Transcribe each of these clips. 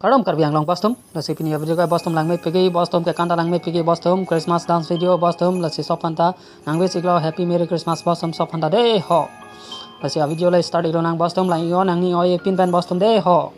Kadam Karbi ang long bostom, let's see pini video bostom lang may pigi bostom ke kanta lang may pigi bostom Christmas dance video bostom let's see sopanta nang we siglo happy merry Christmas bostom sopanta de ho let's see video let's start ilo nang bostom lang yo nang ni oi pin pen bostom de ho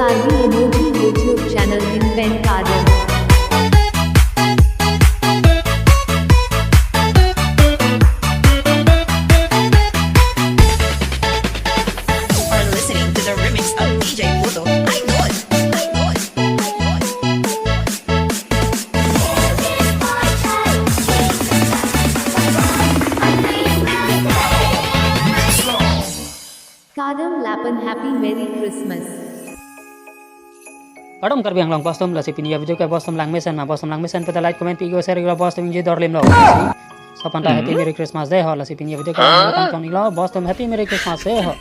Karbi emoji YouTube channel invent Karbi. Are listening to the remix of DJ Puto. I know it. I know it. I know it. Kadam Lapan Happy Merry Christmas. Kadam Karbi ang long bostom let's see pini video ke bostom lang mesen ma bostom lang mesen pada like comment pigo share ilo bostom inje dorlim lo sopanta happy merry Christmas de ho let's see pini video ke bostom ilo bostom happy merry Christmas de ho